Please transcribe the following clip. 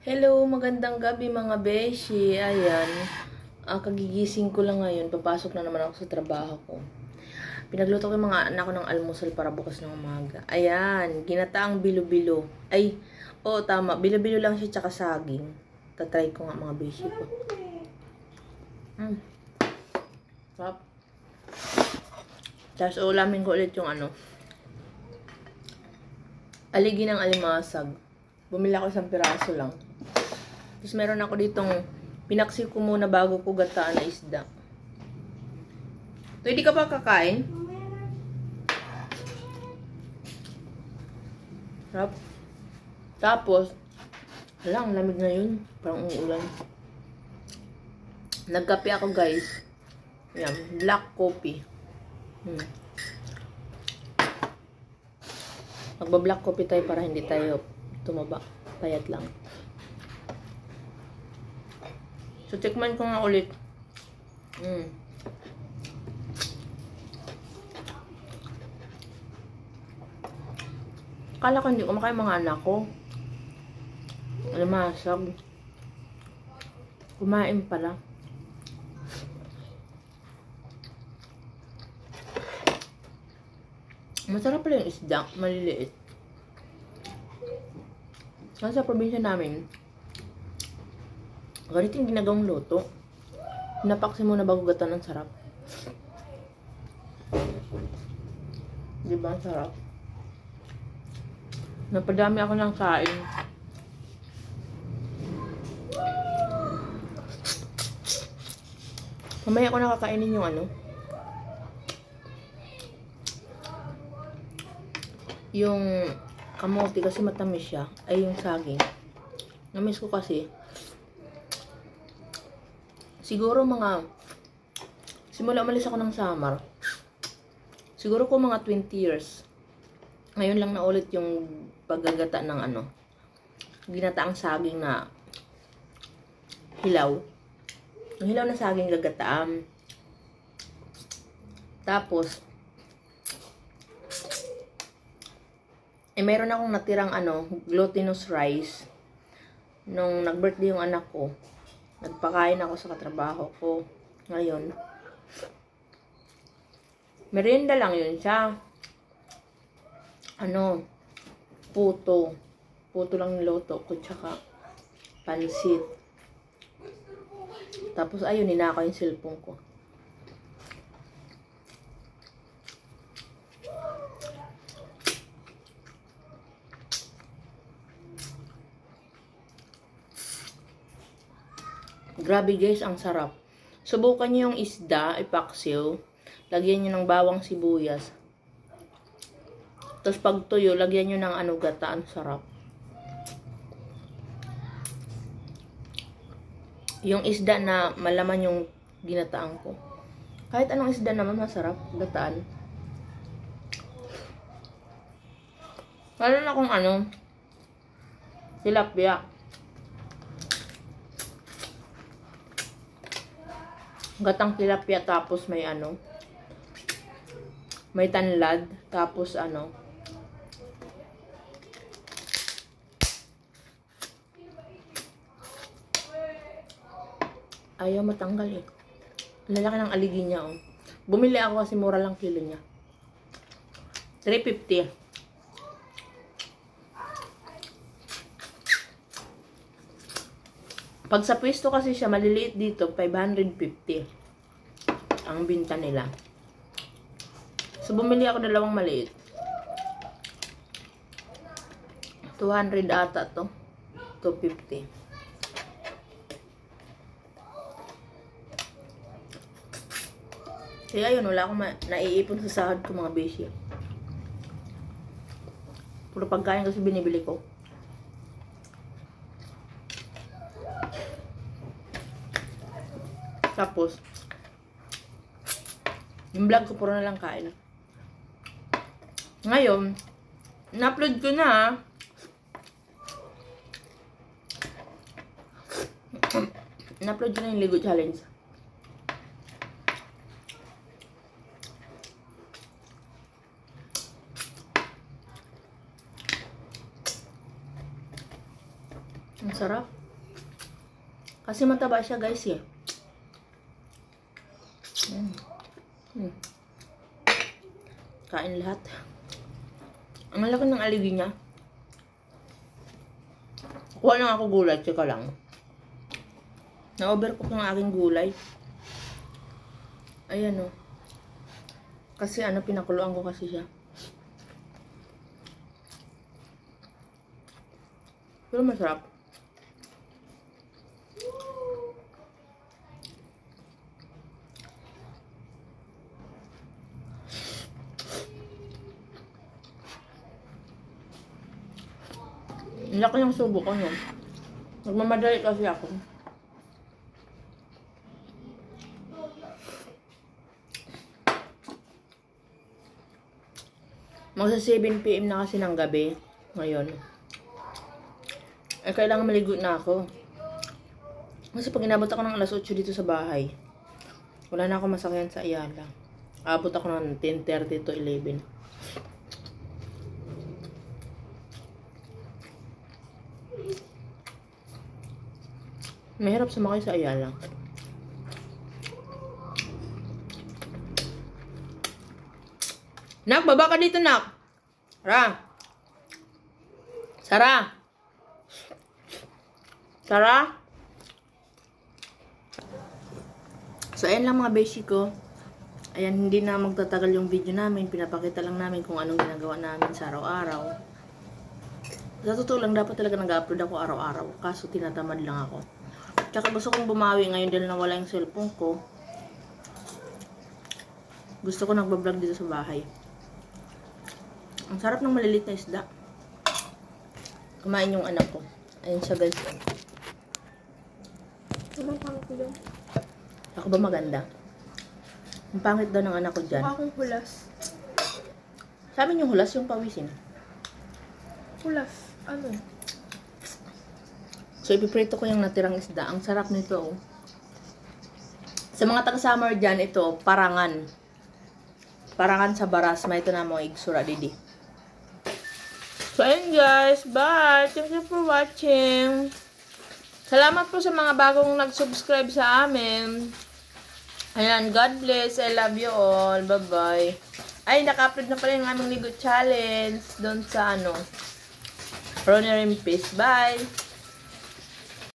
Hello, magandang gabi mga beshi. Ayan, kagigising ko lang ngayon. Papasok na naman ako sa trabaho ko. Pinagluto ko yung mga anak ko ng almusal para bukas ng umaga. Ayan, ginataang bilo-bilo. Ay, oo tama, bilo-bilo lang siya tsaka saging. Tatry ko nga mga beshi ko. Sarap. Tapos ulamin ko ulit yung aligi ng alimasag. Bumili ako isang piraso lang. Tapos meron ako ditong pinaksi ko muna bago ko gataan na isda. So, hindi ka pa kakain? Sarap. Tapos, ang lamig na yun. Parang umuulan. Nagkape ako guys. Yan, black coffee. Magba-black coffee tayo para hindi tayo tumaba. Payat lang. So, tikman ko nga ulit. Akala ko hindi kumakain mga anak ko. Alimasag. Kumain pala. Masarap pala yung isda. Maliliit. Nasa probinsya namin, ganito yung ginagawang luto. Pinapaksi muna bago gatan, ang sarap. Diba? Ang sarap. Napadami ako ng kain. Mamaya ko nakakainin yung yung kamote kasi matamis siya. Ay, yung saging. Namiss ko kasi. Siguro simula umalis ako ng Samar. Siguro ko mga 20 years. Ngayon lang na ulit yung paggagata ng ginataang saging na hilaw. Yung hilaw na saging gagataan. Tapos, meron akong natirang glutinous rice. Nung nag-birthday yung anak ko, nagpakain ako sa katrabaho ko. Ngayon, merienda lang yun siya. Puto. Puto lang niloto ko, tsaka pansit. Tapos, ayun, ninakaw yung cellphone ko. Grabe guys, ang sarap. Subukan nyo yung isda, ipaksiw. Lagyan nyo ng bawang sibuyas. Tapos pag tuyo, lagyan nyo ng gata. Ang sarap. Yung isda na malaman yung ginataan ko. Kahit anong isda naman masarap, gataan. Lalo na kung tilapia. Gatang tilapia tapos may may tanlad tapos ayaw matanggal eh. Lalaki ng aligi niya Bumili ako kasi mura lang kilo niya. 350. Pag sa pwesto kasi siya, maliliit dito, 550 ang binta nila. So, bumili ako dalawang maliit. 200 ata to. 250. Kaya yun, wala akong naiipon sa sahod ko mga beshi. Puro pagkain kasi binibili ko. Tapos, yung vlog ko puro na lang kain. Ngayon, na-upload ko na. Na-upload ko na yung Ligo Challenge. Ang sarap. Kasi mataba siya guys eh. Kain lahat. Ang laki ng aligi niya. Kuha lang ako gulay, tsaka lang. Na-overcook ng aking gulay. Ayan o. Kasi ano, pinakuluan ko kasi siya. Pero masarap. Laki ng subo ko nun. Nagmamadali kasi ako. Magsa 7 PM na kasi ng gabi. Ngayon. Eh, kailangan maligo na ako. Kasi pag inabot ako ng alas 8 dito sa bahay, wala na ako masakyan sa Ayala. Abot ako ng 10:30 to 11. Mahirap sumakay sa Ayala. Nak, baba ka dito, nak. Sarah. So, ayan lang mga beshi ko. Ayan, hindi na magtatagal yung video namin. Pinapakita lang namin kung anong ginagawa namin sa araw-araw. Sa totoo lang, dapat talaga nag-upload ako araw-araw. Kaso, tinatamad lang ako. Tsaka gusto kong bumawi ngayon dahil nawala yung cellphone ko. Gusto ko nagbablog dito sa bahay. Ang sarap ng malilit na isda. Kumain yung anak ko. Ayun siya guys. Anong pangit ko dyan? Ako ba maganda? Ang pangit daw ng anak ko dyan. Akong hulas. Sa amin yung hulas, yung pawisin. Hulas? Ano? So, ipiprito ko yung natirang isda. Ang sarap nito, oh. Sa mga taga-summer dyan, ito, parangan. Parangan sa baras. May ito na mo, igsura didi. So, ayun guys. Bye! Thank you for watching. Salamat po sa mga bagong nag-subscribe sa amin. Ayan, God bless. I love you all. Bye-bye. Ay, naka-upload na pala yung aming ligo challenge doon sa ano, Runner in Peace. Bye!